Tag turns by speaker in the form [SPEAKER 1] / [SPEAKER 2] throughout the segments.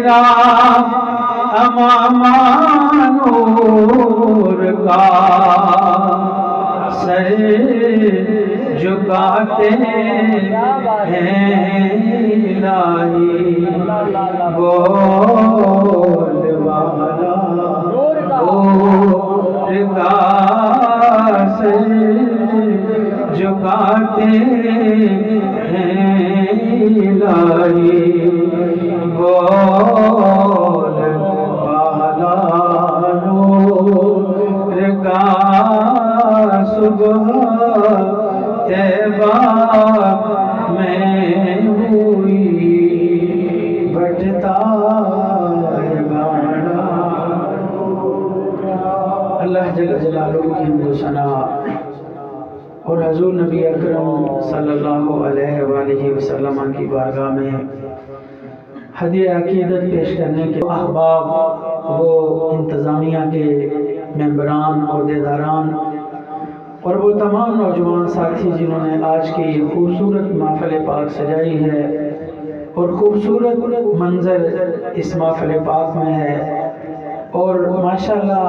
[SPEAKER 1] تیرا امامہ نور کا سر جھکاتے ہیں الہی بول والا نور کا سر جھکاتے ہیں الہی بول والا نور کا صبح طیبہ میں ہوئی بٹتا گانا۔ اللہ جل جلالہ کی حمد و ثنا اور حضور نبی اکرم صلی اللہ علیہ وآلہ وسلم کی بارگاہ میں ہدیہ عقیدت پیش کرنے کے احباب، وہ انتظامیہ کے ممبران، عہدیداران اور وہ تمام نوجوان ساتھی جنہوں نے آج کی یہ خوبصورت محفل پاک سجائی ہے اور خوبصورت منظر اس محفل پاک میں ہے، اور ماشاءاللہ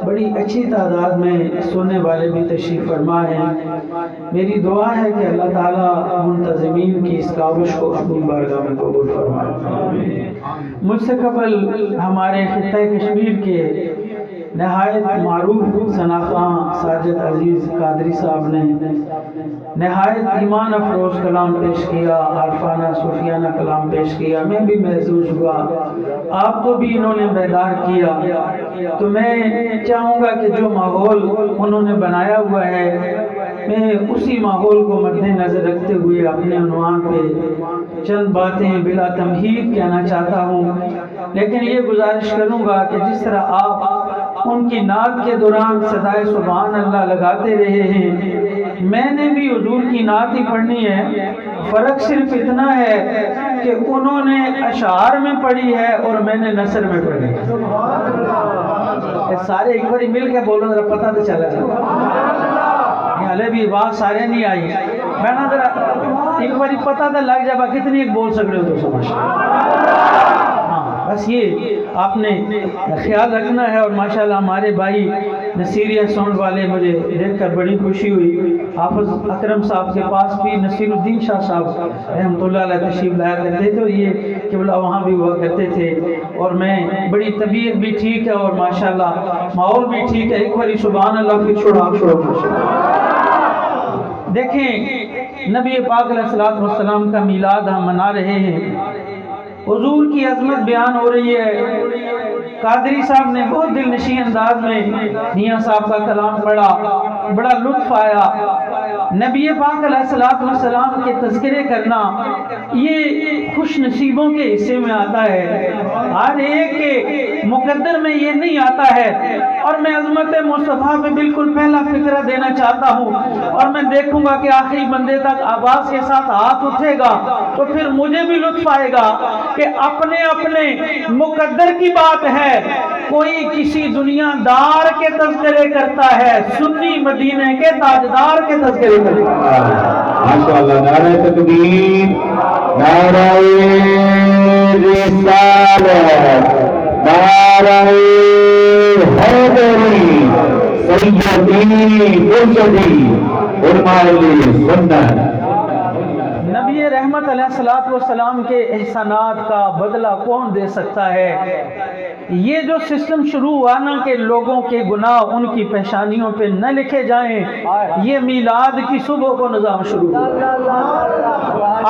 [SPEAKER 1] بڑی اچھی تعداد میں سننے والے بھی تشریف فرما ہیں۔ میری دعا ہے کہ اللہ تعالیٰ منتظمین کی اس کاوش کو اپنی بارگاہ میں قبول فرمائے۔ مجھ سے قبل ہمارے خطہ کشمیر کے نہایت معروف ثناخواں ساجد عزیز قادری صاحب نے نہایت ایمان افروز کلام پیش کیا، عارفانہ صوفیانہ کلام پیش کیا، میں بھی محظوظ ہوا، آپ کو بھی انہوں نے بیدار کیا۔ تو میں چاہوں گا کہ جو ماحول انہوں نے بنایا ہوا ہے، میں اسی ماحول کو مد نظر رکھتے ہوئے اپنے عنوان پہ چند باتیں بلا تمہید کہنا چاہتا ہوں، لیکن یہ گزارش کروں گا کہ جس طرح آپ ان کی نعت کے دوران صدائے سبحان اللہ لگاتے رہے ہیں، میں نے بھی حضور کی نعت ہی پڑھنی ہے، فرق صرف اتنا ہے کہ انہوں نے اشعار میں پڑھی ہے اور میں نے نثر میں پڑھی ہے۔ سارے ایک باری مل کے بولو ذرا پتہ تو چلا جائے، حالے بھی آواز سارے نہیں آئی، میں نا ذرا ایک باری پتہ تو لگ جائے، باقی کتنی ایک بول سک رہے ہو تو سمجھ۔ بس یہ آپ نے خیال رکھنا ہے۔ اور ماشاءاللہ ہمارے بھائی نصیریہ ساؤنڈ والے، مجھے دیکھ کر بڑی خوشی ہوئی، حافظ اکرم صاحب کے پاس بھی نصیر الدین شاہ صاحب رحمۃ اللہ علیہ تشریف لایا کرتے تھے، اور یہ قبلہ وہاں بھی ہوا کرتے تھے، اور میں بڑی طبیعت بھی ٹھیک ہے اور ماشاءاللہ ماحول بھی ٹھیک ہے۔ ایک باری سبحان اللہ پھر چھوڑا۔ دیکھیں نبی پاک علیہ السلام کا میلاد ہم منا رہے ہیں، حضور کی عظمت بیان ہو رہی ہے۔ قادری صاحب نے بہت دل نشین انداز میں میاں صاحب کا کلام پڑھا، بڑا لطف آیا۔ نبی پاک علیہ السلام کے تذکرے کرنا یہ خوش نصیبوں کے حصے میں آتا ہے، ہر ایک کے مقدر میں یہ نہیں آتا ہے۔ اور میں عظمت مصطفیٰ پہ بالکل پہلا فکرہ دینا چاہتا ہوں، اور میں دیکھوں گا کہ آخری بندے تک آواز کے ساتھ ہاتھ اٹھے گا تو پھر مجھے بھی لطف آئے گا کہ اپنے اپنے مقدر کی بات ہے۔ کوئی کسی دنیا دار کے تذکرے کرتا ہے، سنی مدینے کے تاجدار کے تذکرے کرتا ہے۔
[SPEAKER 2] ماشاءاللہ، نعرہ تکبیر، نعرہ رسالت، نعرہ حیدری، سیدی مرشدی علماء سنت۔
[SPEAKER 1] نبی رحمت علیہ السلام کے احسانات کا بدلہ کون دے سکتا ہے؟ یہ جو سسٹم شروع ہوا نا کہ لوگوں کے گناہ ان کی پیشانیوں پہ نہ لکھے جائیں، یہ میلاد کی صبح کو نظام شروع ہوا۔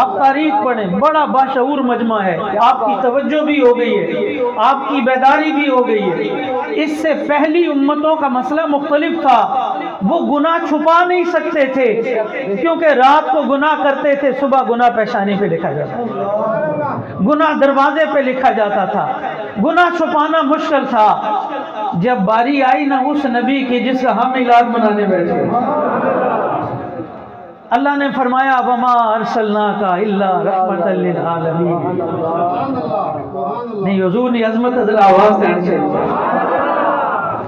[SPEAKER 1] آپ تاریخ پڑھیں، بڑا باشعور مجمع ہے، آپ کی توجہ بھی ہو گئی ہے، آپ کی بیداری بھی ہو گئی ہے۔ اس سے پہلی امتوں کا مسئلہ مختلف تھا، وہ گناہ چھپا نہیں سکتے تھے کیونکہ رات کو گناہ کرتے تھے، صبح گناہ پیشانی پہ لکھا جاتا تھا، گناہ دروازے پہ لکھا جاتا تھا، گناہ چھپانا مشکل تھا۔ جب باری آئی نا اس نبی کی جس کا ہم میلاد منانے بیٹھے، اللہ نے فرمایا وَمَا أَرْسَلْنَاكَ إِلَّا رَحْمَةً لِلْعَالَمِينَ۔ نہیں حضور نے عظمت ازل آواز سے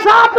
[SPEAKER 1] 7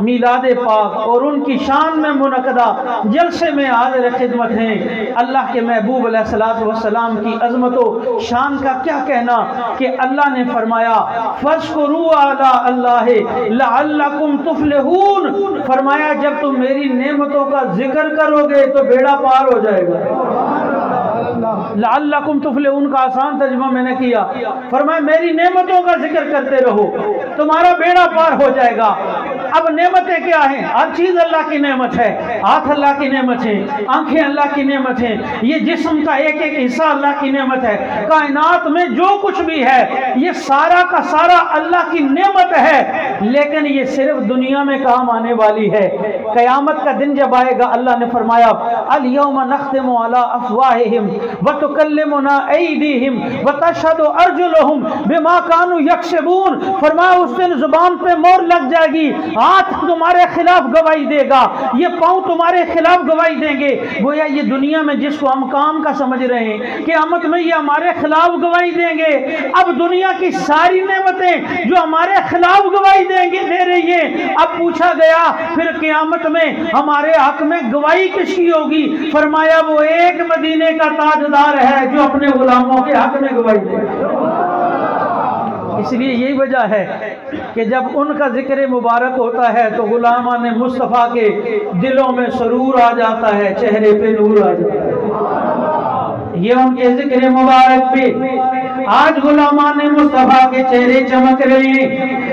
[SPEAKER 1] میلاد پاک اور ان کی شان میں منعقدہ جلسے میں حاضر خدمت ہیں۔ اللہ کے محبوب علیہ السلام کی عظمت و شان کا کیا کہنا کہ اللہ نے فرمایا فَاذْكُرُوا عَلَىٰ اللَّهِ لَعَلَّكُمْ تُفْلِحُونَ، فرمایا جب تم میری نعمتوں کا ذکر کرو گے تو بیڑا پار ہو جائے گا۔ لعلکم تفلحون کا آسان ترجمہ میں نے کیا، فرمایا میری نعمتوں کا ذکر کرتے رہو تمہارا بیڑا پار ہو جائے گا۔ اب نعمتیں کیا ہیں؟ ہر چیز اللہ کی نعمت ہے، ہاتھ اللہ کی نعمت ہے، آنکھیں اللہ کی نعمت ہیں، یہ جسم کا ایک ایک حصہ اللہ کی نعمت ہے، کائنات میں جو کچھ بھی ہے یہ سارا کا سارا اللہ کی نعمت ہے، لیکن یہ صرف دنیا میں کام آنے والی ہے۔ قیامت کا دن جب آئے گا اللہ نے فرمایا اليوم نختم على افواہہم وتکلمنا ایدیہم وتشہد ارجلہم بما كانوا یکسبون، فرمایا اس دن زبان پہ مور لگ جائے گی، ہاتھ تمہارے خلاف گواہی دے گا، یہ پاؤں تمہارے خلاف گواہی دیں گے۔ گویا یہ دنیا میں جس کو ہم کام کا سمجھ رہے ہیں قیامت میں یہ ہمارے خلاف گواہی دیں گے۔ اب دنیا کی ساری نعمتیں جو ہمارے خلاف گواہی دے رہی ہیں، اب پوچھا گیا پھر قیامت میں ہمارے حق میں گواہی کس کی ہوگی؟ فرمایا وہ ایک مدینے کا تاجدار ہے جو اپنے غلاموں کے حق میں گواہی دے گا۔ اس لیے یہی وجہ ہے کہ جب ان کا ذکر مبارک ہوتا ہے تو غلامان مصطفیٰ کے دلوں میں سرور آ جاتا ہے، چہرے پہ نور آ جاتا ہے۔ یہ ان کے ذکر مبارک پہ آج غلامان مصطفیٰ کے چہرے چمک رہے ہیں،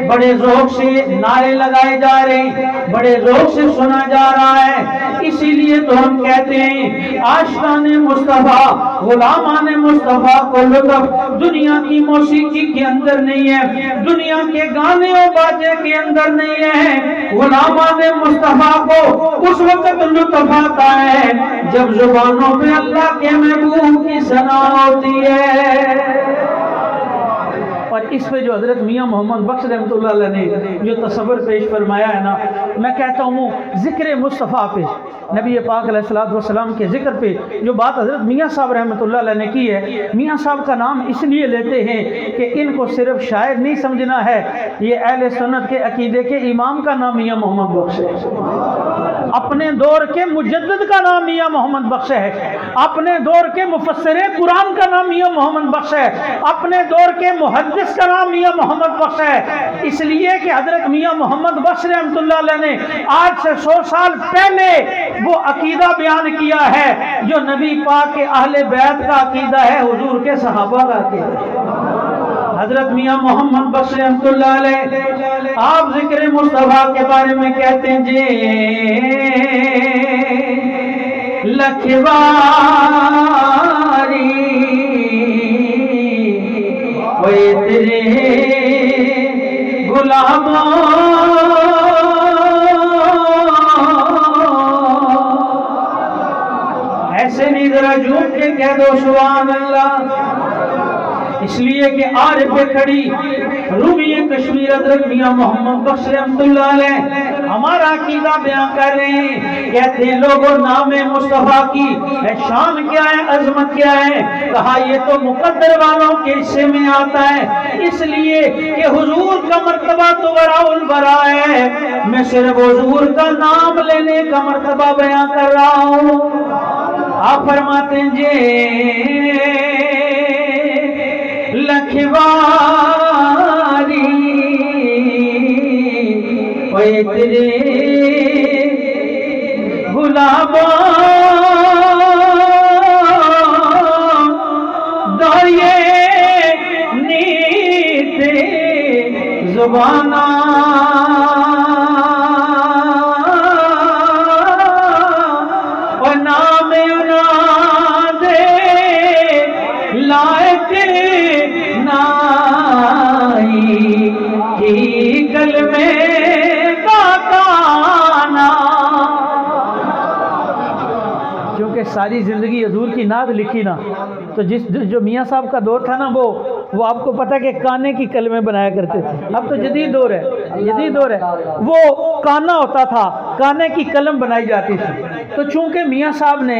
[SPEAKER 1] بڑے ذوق سے نعرے لگائے جا رہے ہیں، بڑے ذوق سے سنا جا رہا ہے۔ اسی لیے تو ہم کہتے ہیں عاشقان مصطفیٰ غلامان مصطفیٰ کو لطف دنیا کی موسیقی کے اندر نہیں ہے، دنیا کے گانے و باجے کے اندر نہیں ہے۔ غلامان مصطفیٰ کو اس وقت لطف آتا ہے جب زبانوں پہ اللہ کے محبوب کی ثنا ہوتی ہے۔ اور اس پہ جو حضرت میاں محمد بخش رحمۃ اللہ علیہ نے جو تصور پیش فرمایا ہے نا، میں کہتا ہوں ذکر مصطفیٰ پہ، نبی پاک علیہ السلام کے ذکر پہ جو بات حضرت میاں صاحب رحمۃ اللہ علیہ نے کی ہے، میاں صاحب کا نام اس لیے لیتے ہیں کہ ان کو صرف شاعر نہیں سمجھنا ہے، یہ اہل سنت کے عقیدے کے امام کا نام میاں محمد بخش ہے، اپنے دور کے مجدد کا نام میاں محمد بخش ہے، اپنے دور کے مفسر قرآن کا نام میاں محمد بخش ہے، اپنے دور کے محدث کا نام میاں محمد بخش ہے۔ اس لیے کہ حضرت میاں محمد بخش رحمۃ اللہ علیہ نے آج سے 100 سال پہلے وہ عقیدہ بیان کیا ہے جو نبی پاک کے اہل بیت کا عقیدہ ہے، حضور کے صحابہ کا عقیدہ ہے۔ حضرت میاں محمد بخش رحمۃ اللہ علیہ آپ ذکر مصطفیٰ کے بارے میں کہتے ہیں جی لکھواری وے تیرے غلاموں ایسے نہیں ذرا جھوٹ کے کہہ دو سبحان اللہ۔ اس لیے کہ عارف کھڑی رومی کشمیر حضرت میاں محمد بخش رحمۃ اللہ علیہ ہمارا عقیدہ بیان کر رہے ہیں، کہتے ہیں لوگوں نام مصطفیٰ کی شان کیا ہے، عظمت کیا ہے؟ کہا یہ تو مقدر والوں کے حصے میں آتا ہے، اس لیے کہ حضور کا مرتبہ تو براء البراء ہے، میں صرف حضور کا نام لینے کا مرتبہ بیان کر رہا ہوں۔ آپ فرماتے ہیں جی لکھواری وے تیرے غلاموں دائے نیت زبانہ اور نام اناد لائق نائی کی کلمے کا کانا۔ کیونکہ ساری زندگی حضور کی نعت لکھی نا، تو جو میاں صاحب کا دور تھا نا وہ آپ کو پتہ ہے کہ کانے کی کلمیں بنایا کرتے تھے۔ اب تو جدید دور ہے، وہ کانا ہوتا تھا، کانے کی قلم بنائی جاتی تھی۔ تو چونکہ میاں صاحب نے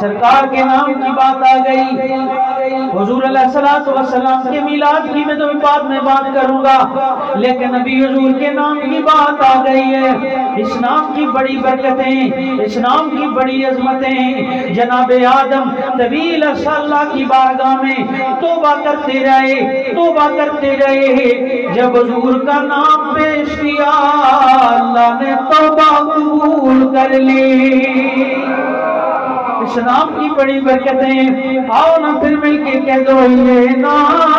[SPEAKER 1] سرکار کے نام کی بات آ گئی، حضور علیہ السلام کے میلاد کی میں تو بعد میں بات کروں گا، لیکن ابھی حضور کے نام کی بات آ گئی ہے۔ اس نام کی بڑی برکتیں، اس نام کی بڑی عظمتیں، جناب آدم طویل عرصہ اللہ کی بارگاہ میں توبہ کرتے رہے، توبہ کرتے رہے۔ جب حضور کا نام پیش کیا اللہ نے توبہ قبول کر لی۔ اس نام کی بڑی برکتیں، آؤ نا پھر مل کے کہہ دو یہ نام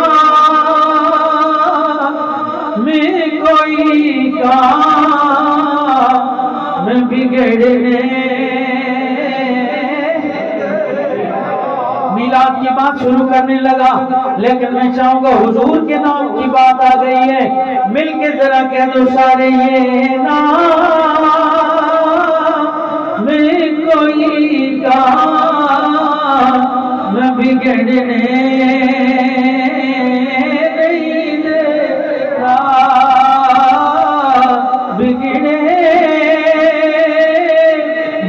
[SPEAKER 1] میں کوئی کام بگڑنے۔ میلاد کی بات شروع کرنے لگا، لیکن میں چاہوں گا حضور کے نام کی بات آ گئی ہے، مل کے ذرا کہہ دو سارے یہ نام میں کوئی کام بگڑنے نہیں دیتا، بگڑے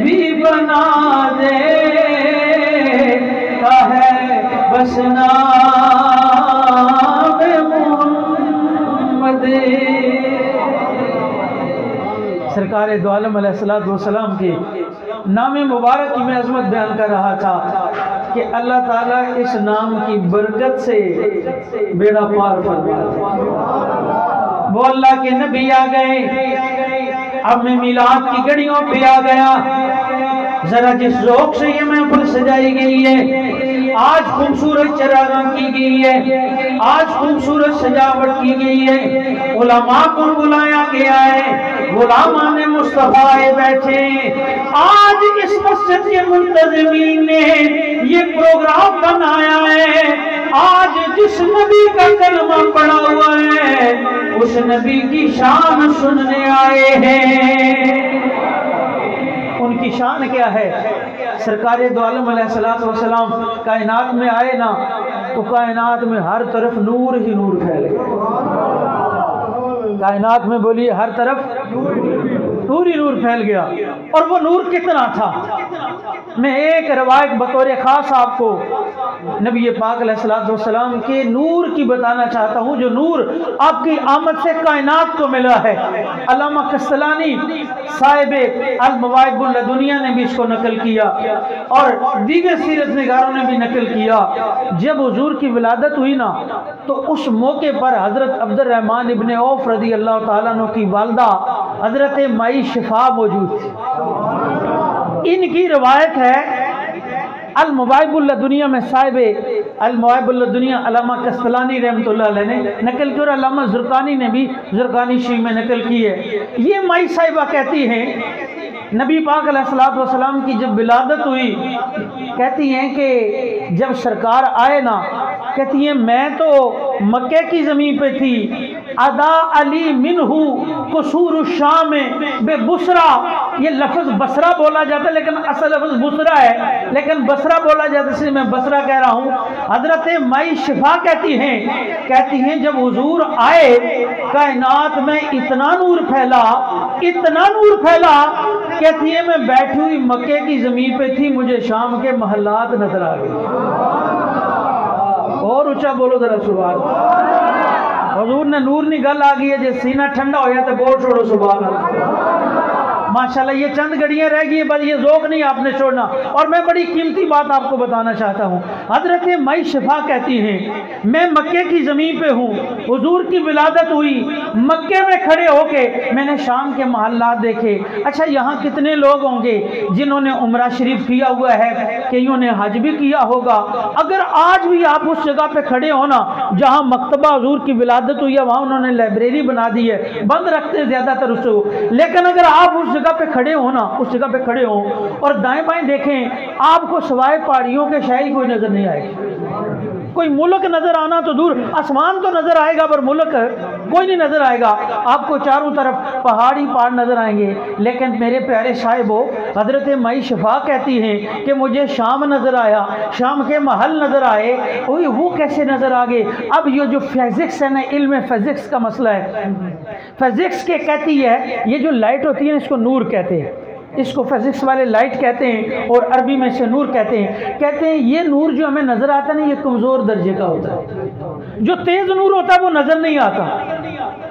[SPEAKER 1] بھی بنا دیتا ہے بس نام محمد۔ سرکار دو عالم علیہ السلام کے نام مبارک کی میں عظمت بیان کر رہا تھا کہ اللہ تعالیٰ اس نام کی برکت سے بیڑا پار فرماتا ہے۔ وہ اللہ کے نبی آ گئے، اب میں میلاد کی گھڑیوں پہ آ گیا۔ ذرا جس ذوق سے یہ محفل سجائی گئی ہے، آج خوبصورت چراغاں کی گئی ہے، آج خوبصورت سجاوٹ کی گئی ہے، علماء کو بلایا گیا ہے، غلامان مصطفیٰ آئے بیٹھے۔ آج اس مسجد کے منتظمین نے یہ پروگرام بنایا ہے، آج جس نبی کا کلمہ پڑا ہوا ہے اس نبی کی شان سننے آئے ہیں۔ ان کی شان کیا ہے؟ سرکار دو عالم علیہ السلام کائنات میں آئے نا تو کائنات میں ہر طرف نور ہی نور پھیل گیا۔ کائنات میں بولیے ہر طرف نور ہی نور پھیل گیا۔ اور وہ نور کتنا تھا؟ میں ایک روایت بطور خاص آپ کو نبی پاک علیہ السلام کے نور کی بتانا چاہتا ہوں، جو نور آپ کی آمد سے کائنات کو ملا ہے۔ علامہ قسطلانی صاحب المواہب اللدنیہ نے بھی اس کو نقل کیا اور دیگر سیرت نگاروں نے بھی نقل کیا۔ جب حضور کی ولادت ہوئی نا تو اس موقع پر حضرت عبد الرحمن ابن عوف رضی اللہ تعالیٰ عنہ کی والدہ حضرت مائی شفا موجود تھی۔ ان کی روایت ہے المواہب اللدنیہ میں، صاحب المواہب اللدنیہ علامہ قسطلانی رحمۃ اللہ علیہ نے نقل کی اور علامہ زرقانی نے بھی زرقانی شیخ میں نقل کی ہے۔ یہ مائی صاحبہ کہتی ہیں نبی پاک علیہ السلام کی جب ولادت ہوئی، کہتی ہیں کہ جب سرکار آئے نا، کہتی ہیں میں تو مکے کی زمین پہ تھی، ادا علی منہ قصور الشام بے بصرہ، یہ لفظ بصرہ بولا جاتا ہے لیکن اصل لفظ بصرہ ہے، لیکن بصرہ بولا جاتا ہے اس لیے میں بصرہ کہہ رہا ہوں۔ حضرت مائی شفا کہتی ہیں جب حضور آئے کائنات میں اتنا نور پھیلا، اتنا نور پھیلا، کہتی ہے میں بیٹھی ہوئی مکے کی زمین پہ تھی، مجھے شام کے محلات نظر آ گئے۔ اور اونچا بولو ذرا سبحان اللہ۔ حضور نے نور نہیں گل آ گئی ہے، جی سینہ ٹھنڈا ہو جاتا ہے بول چھوڑو سبحان اللہ۔ ماشاءاللہ یہ چند گھڑیاں رہ گئی، بس یہ ذوق نہیں آپ نے چھوڑنا۔ اور میں بڑی قیمتی بات آپ کو بتانا چاہتا ہوں۔ حضرت مائی شفا کہتی ہیں میں مکے کی زمین پہ ہوں، حضور کی ولادت ہوئی، مکے میں کھڑے ہو کے میں نے شام کے محلات دیکھے۔ اچھا یہاں کتنے لوگ ہوں گے جنہوں نے عمرہ شریف کیا ہوا ہے، کئیوں نے حج بھی کیا ہوگا۔ اگر آج بھی آپ اس جگہ پہ کھڑے ہو نا جہاں مکتبہ حضور کی ولادت ہوئی ہے، وہاں انہوں نے لائبریری بنا دی ہے، بند رکھتے ہیں زیادہ تر اس کو، لیکن اگر آپ اس جگہ پہ کھڑے ہو نا، اس جگہ پہ کھڑے ہو اور دائیں بائیں دیکھیں، آپ کو سوائے پہاڑیوں کے شاید کوئی نظر نہیں آئے گی۔ کوئی ملک نظر آنا تو دور، آسمان تو نظر آئے گا پر ملک کوئی نہیں نظر آئے گا۔ آپ کو چاروں طرف پہاڑی پہاڑ نظر آئیں گے۔ لیکن میرے پیارے صاحبو، حضرت مائی شفا کہتی ہیں کہ مجھے شام نظر آیا، شام کے محل نظر آئے۔ وہ کیسے نظر آگے؟ اب یہ جو فزکس ہے نا، علم فزکس کا مسئلہ ہے، فزکس کے کہتی ہے یہ جو لائٹ ہوتی ہے اس کو نور کہتے ہیں، اس کو فزکس والے لائٹ کہتے ہیں اور عربی میں سے نور کہتے ہیں یہ نور جو ہمیں نظر آتا نہیں، یہ کمزور درجے کا ہوتا ہے، جو تیز نور ہوتا ہے وہ نظر نہیں آتا۔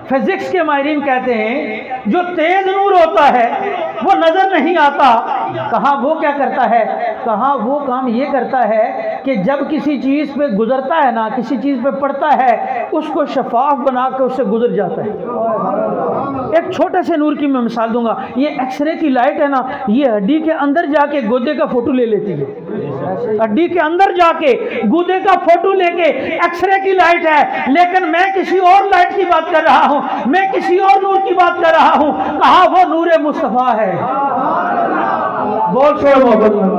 [SPEAKER 1] فزکس کے ماہرین کہتے ہیں جو تیز نور ہوتا ہے وہ نظر نہیں آتا۔ کہا وہ کیا کرتا ہے؟ کہا وہ کام یہ کرتا ہے کہ جب کسی چیز پہ گزرتا ہے نا، کسی چیز پہ پڑتا ہے، اس کو شفاف بنا کے اس سے گزر جاتا ہے۔ ایک چھوٹے سے نور کی میں مثال دوں گا، یہ ایکس رے کی لائٹ ہے نا، یہ ہڈی کے اندر جا کے گودے کا فوٹو لے لیتی ہے، ہڈی کے اندر جا کے گودے کا فوٹو لے کے ایکس رے کی لائٹ ہے، لیکن میں کسی اور لائٹ کی بات کر رہا ہوں، میں کسی اور نور کی بات کر رہا ہوں۔ کہا وہ نور مصطفیٰ ہے۔ بول چھوڑ محبت میں،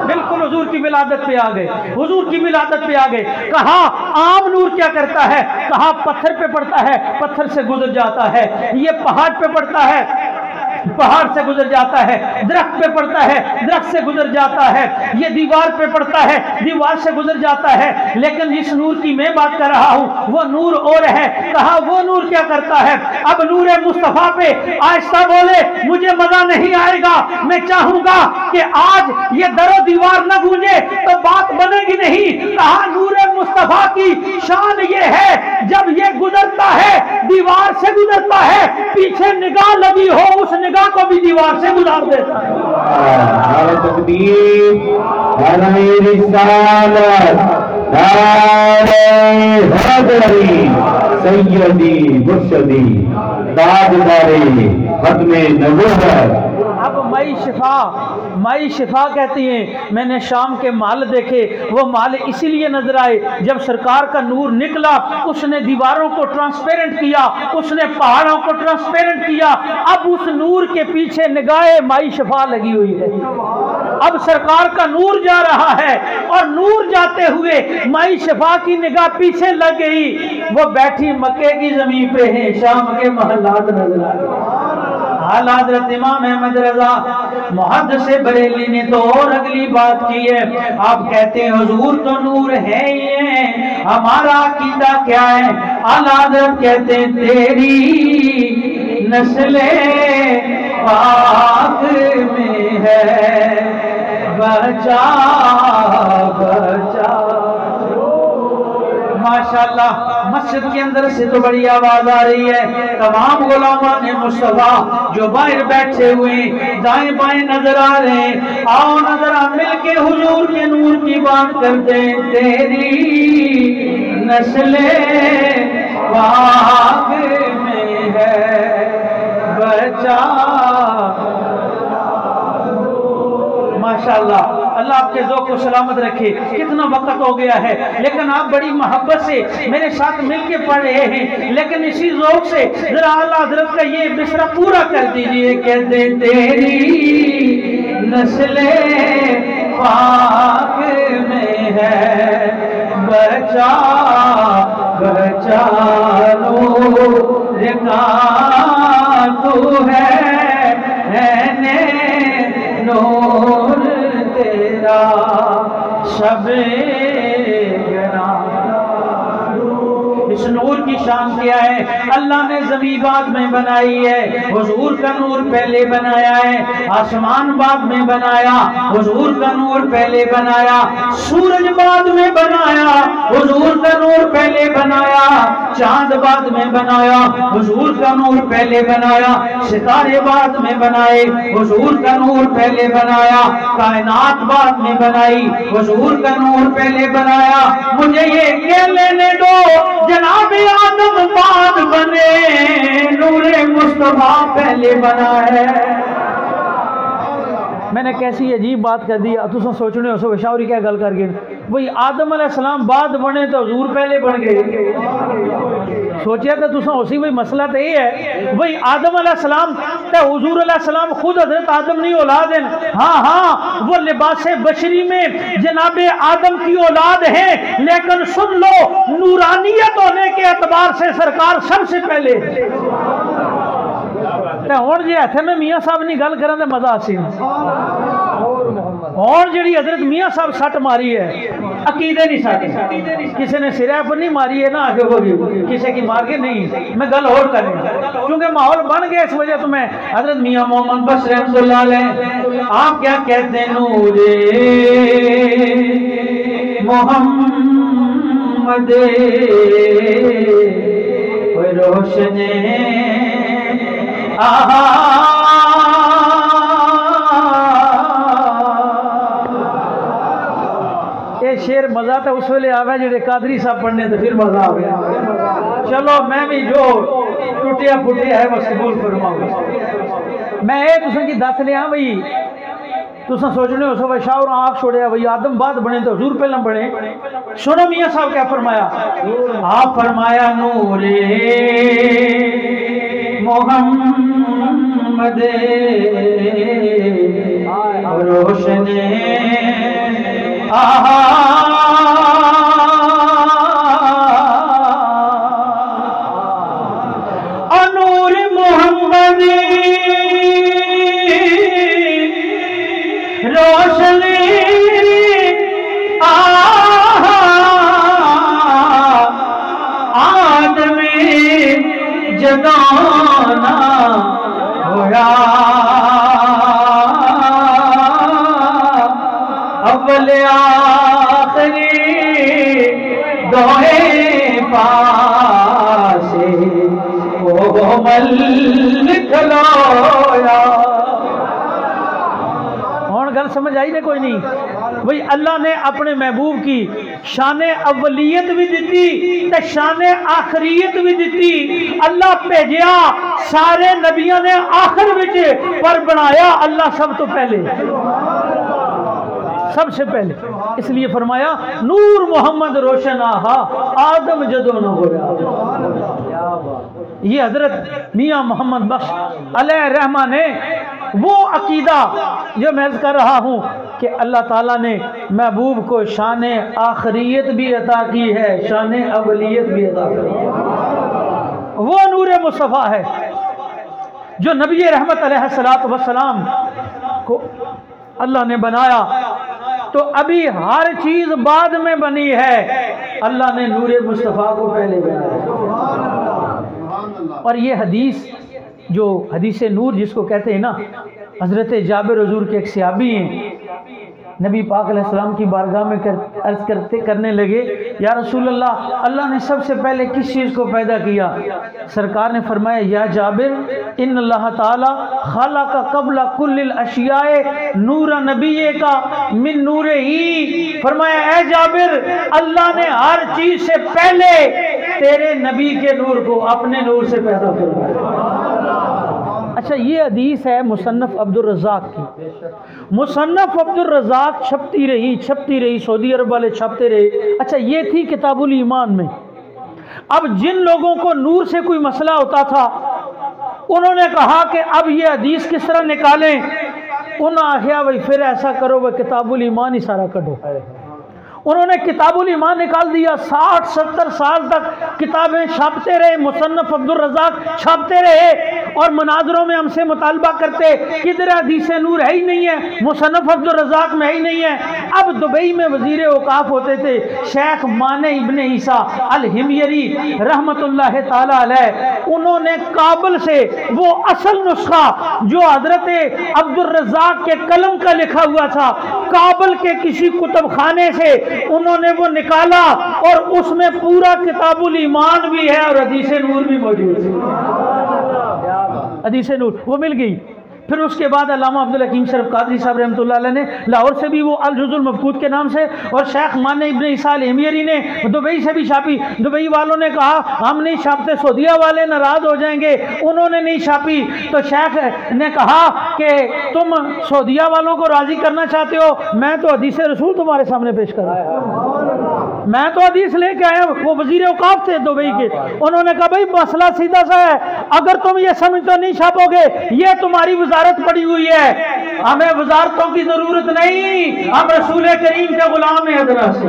[SPEAKER 1] بالکل حضور کی ولادت پہ آ گئے، حضور کی ولادت پہ آ گئے۔ کہا عام نور کیا کرتا ہے؟ کہا پتھر پہ پڑتا ہے، پتھر سے گزر جاتا ہے، یہ پہاڑ پہ پڑتا ہے، پہاڑ سے گزر جاتا ہے، درخت پہ پڑتا ہے، درخت سے گزر جاتا ہے، یہ دیوار پہ پڑتا ہے، دیوار سے گزر جاتا ہے، لیکن جس نور کی میں بات کر رہا ہوں وہ نور اور ہے۔ کہا وہ نور کیا کرتا ہے؟ اب نور مصطفیٰ پہ آہستہ بولے، مجھے مزہ نہیں آئے گا، میں چاہوں گا کہ آج یہ در و دیوار نہ گونجے تو بات بنے گی نہیں۔ کہا نور مصطفیٰ کی شان یہ ہے جب یہ گزرتا ہے دیوار سے گزرتا ہے، پیچھے نگاہ لگی ہو اس نگاہ کو بھی دیوار سے گزار دیتا ہے۔
[SPEAKER 2] نعرہ تکبیر، نعرہ رسالت، نعرہ حیدری، سیدی مرشدی، تاجدار ختم نبوت۔
[SPEAKER 1] اب مائی شفا کہتی ہیں، میں نے شام کے محل دیکھے، وہ محل اسی لیے نظر آئے جب سرکار کا نور نکلا، اس نے دیواروں کو ٹرانسپیرنٹ کیا، اس نے پہاڑوں کو ٹرانسپیرنٹ کیا۔ اب اس نور کے پیچھے نگاہ مائی شفا لگی ہوئی ہے۔ اب سرکار کا نور جا رہا ہے اور نور جاتے ہوئے مائی شفا کی نگاہ پیچھے لگ گئی، وہ بیٹھی مکے کی زمین پہ ہیں، شام کے محلات نظر آ گئے۔ حضرت امام احمد رضا محدث بریلی نے تو اور اگلی بات کی ہے، آپ کہتے ہیں حضور تو نور ہے ہی ہے، ہمارا عقیدہ کیا ہے؟ اعلیٰ حضرت کہتے ہیں تیری نسل پاک میں ہے بچا بچا۔ ماشاءاللہ مسجد کے اندر سے تو بڑی آواز آ رہی ہے، تمام غلامان مصطفیٰ جو باہر بیٹھے ہوئے دائیں بائیں نظر آ رہے ہیں، آؤ نظر آ مل کے حضور کے نور کی بات کرتے ہیں۔ تیری نسل پاک میں ہے بچا۔ ماشاءاللہ اللہ آپ کے ذوق کو سلامت رکھے۔ کتنا وقت ہو گیا ہے لیکن آپ بڑی محبت سے میرے ساتھ مل کے پڑھ رہے ہیں، لیکن اسی ذوق سے ذرا اعلیٰ حضرت کا یہ مصرع پورا کر دیجئے۔ کہتے تیری نسل پاک میں ہے بچا بچا، نور کا تو ہے نور تیرا شب اس نور کی شان کیا ہے؟ اللہ نے زمین بعد میں بنائی ہے، حضور کا نور پہلے بنایا ہے، آسمان بعد میں بنایا، حضور کا نور پہلے بنایا، سورج بعد میں بنایا، حضور کا نور پہلے بنایا، چاند بعد میں بنایا، حضور کا نور پہلے بنایا، ستارے بعد میں بنائے، حضور کا نور پہلے بنایا، کائنات بعد میں بنائی، حضور کا نور پہلے بنایا۔ مجھے یہ کہہ لینے دو جناب آدم بعد بنے، نور مصطفیٰ پہلے بنا ہے۔ میں نے کیسی عجیب بات کر دی، تُساں سوچنے ہو سو شاوری کیا گل کر گئے، وہی آدم علیہ السلام بعد بنے تو حضور پہلے بن گئے۔ سوچیا تو تُساں اسی وہی مسئلہ تو یہ ہے، وہی آدم علیہ السلام تو حضور علیہ السلام خود حضرت آدم نہیں اولاد ہیں، ہاں وہ لباس بشری میں جناب آدم کی اولاد ہیں، لیکن سن لو نورانیت ہونے کے اعتبار سے سرکار سب سے پہلے
[SPEAKER 3] تے ہن جے ایتھے میں میاں صاحب نہیں گل کرن تے مزہ آسی اور جڑی حضرت میاں صاحب سٹ ماری ہے عقیدے نہیں سٹ کسی نے سرے پر نہیں ماری ہے نہ آگے ہوگی کسی کی مار کے نہیں میں گل اور کریں کیونکہ ماحول بن گیا اس وجہ تو میں حضرت میاں محمد بخش رحمۃ اللہ علیہ آپ کیا کہتے ہیں نور محمد روشن یہ شیر مزہ تو اس ویلے آوے جڑے قادری صاحب پڑھنے تو پھر مزہ آ گیا چلو میں بھی جو ٹوٹیا پھوٹیا ہے بس قبول فرماؤں میں یہ تساں کی دس لیا بھئی تساں سوچنے ہو سو بھائی شاہ اور آنکھ چھوڑیا بھئی آدم بعد بنے تو حضور پہلے بنے سنو میاں صاحب کیا فرمایا آپ فرمایا نور محمد روشن نور محمد روشن آدم جدانا ہویا اول آخری دوئے پاسے وہ مل کھلویا گل سمجھ آئی نے کوئی نہیں بھئی اللہ نے اپنے محبوب کی شان اولیت بھی دیتی تے شان آخریت بھی دیتی اللہ بھیجیا سارے نبیوں نے آخر وچ پر بنایا اللہ سب تو پہلے سب سے پہلے اس لیے فرمایا نور محمد روشن آہا آدم جدو نہ ہویا یہ حضرت میاں محمد بخش علیہ رحمہ نے وہ عقیدہ جو میں کر رہا ہوں کہ اللہ تعالیٰ نے محبوب کو شان آخریت بھی عطا کی ہے شان اولیت بھی عطا کی ہے وہ نور مصطفیٰ ہے جو نبی رحمت علیہ السلام کو اللہ نے بنایا تو ابھی ہر چیز بعد میں بنی ہے اللہ نے نور مصطفیٰ کو پہلے بنایا اور یہ حدیث جو حدیث نور جس کو کہتے ہیں نا حضرت جابر حضور کے ایک صحابی ہیں نبی پاک علیہ السلام کی بارگاہ میں عرض کرنے لگے یا رسول اللہ اللہ نے سب سے پہلے کس چیز کو پیدا کیا سرکار نے فرمایا یا جابر ان اللہ تعالی خلق قبل کل الاشیاء نور نبی کا من نور ہی فرمایا اے جابر اللہ نے ہر چیز سے پہلے تیرے نبی کے نور کو اپنے نور سے پیدا کیا اچھا یہ حدیث ہے مصنف عبد الرزاق کی مصنف عبد الرزاق چھپتی رہی سعودی عرب والے چھپتے رہے اچھا یہ تھی کتاب الایمان میں اب جن لوگوں کو نور سے کوئی مسئلہ ہوتا تھا انہوں نے کہا کہ اب یہ حدیث کس طرح نکالیں انہوں نے آخیا بھائی پھر ایسا کرو وہ کتاب الایمان ہی سارا کڈو انہوں نے کتاب الایمان نکال دیا 60-70 سال تک کتابیں چھاپتے رہے مصنف عبد الرزاق چھاپتے رہے اور مناظروں میں ہم سے مطالبہ کرتے کدھر حدیث نور ہے ہی نہیں ہے مصنف عبد الرزاق میں ہے ہی نہیں ہے اب دبئی میں وزیر اوقاف ہوتے تھے شیخ مانع ابن عیسیٰ الحمیری رحمت اللہ تعالی علیہ انہوں نے کابل سے وہ اصل نسخہ جو حضرت عبد الرزاق کے قلم کا لکھا ہوا تھا کابل کے کسی کتب خانے سے انہوں نے وہ نکالا اور اس میں پورا کتاب الایمان بھی ہے اور حدیث نور بھی موجود ہے حدیث نور وہ مل گئی پھر اس کے بعد علامہ عبدالحکیم شریف قادری صاحب رحمۃ اللہ علیہ نے لاہور سے بھی وہ الجز المفقود کے نام سے اور شیخ مانع ابن عیسیٰ الحمیری نے دبئی سے بھی چھاپی دبئی والوں نے کہا ہم نہیں چھاپتے سعودیہ والے ناراض ہو جائیں گے انہوں نے نہیں چھاپی تو شیخ نے کہا کہ تم سعودیہ والوں کو راضی کرنا چاہتے ہو میں تو حدیث رسول تمہارے سامنے پیش کر رہا ہوں میں تو حدیث لے کے آیا وہ وزیر اوقاف تھے دبئی کے انہوں نے کہا بھائی مسئلہ سیدھا سا ہے اگر تم یہ سمجھتے نہیں چھاپو گے یہ تمہاری وزارت پڑی ہوئی ہے ہمیں وزارتوں کی ضرورت نہیں ہم رسول کریم کے غلام ہیں حضرت سے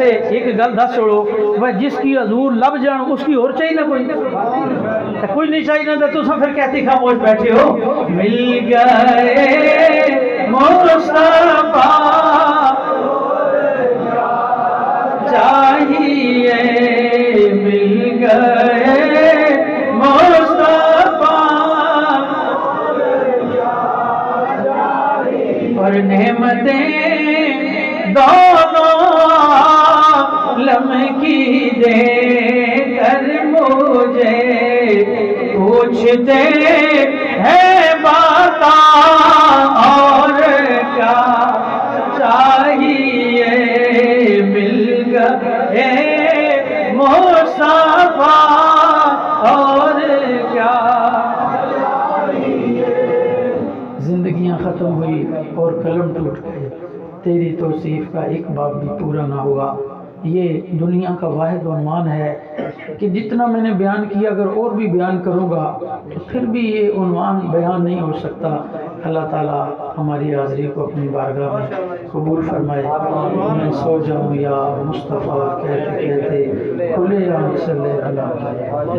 [SPEAKER 3] ویسے ایک گل دس چھوڑو وہ جس کی حضور لب جان اس کی اور چاہیے نہ کوئی نہیں چاہیے نہ تو سب پھر کہتی خاموش بیٹھے ہو مل گئے مصطفیٰ چاہیے مل گئے مصطفیٰ اور نعمتیں دونوں عالم کی دے کر مجھے پوچھتے ہیں بتا اور کیا چاہیے مل گئے مصطفیٰ اور کیا زندگیاں ختم ہوئی اور قلم ٹوٹ گئے تیری توصیف کا ایک باب بھی پورا نہ ہوا یہ دنیا کا واحد عنوان ہے کہ جتنا میں نے بیان کیا اگر اور بھی بیان کروں گا تو پھر بھی یہ عنوان بیان نہیں ہو سکتا اللہ تعالیٰ ہماری حاضری کو اپنی بارگاہ میں قبول فرمائے میں سو جاؤں یا مصطفیٰ کہتے کہتے کھلے یا صلی اللہ علیہ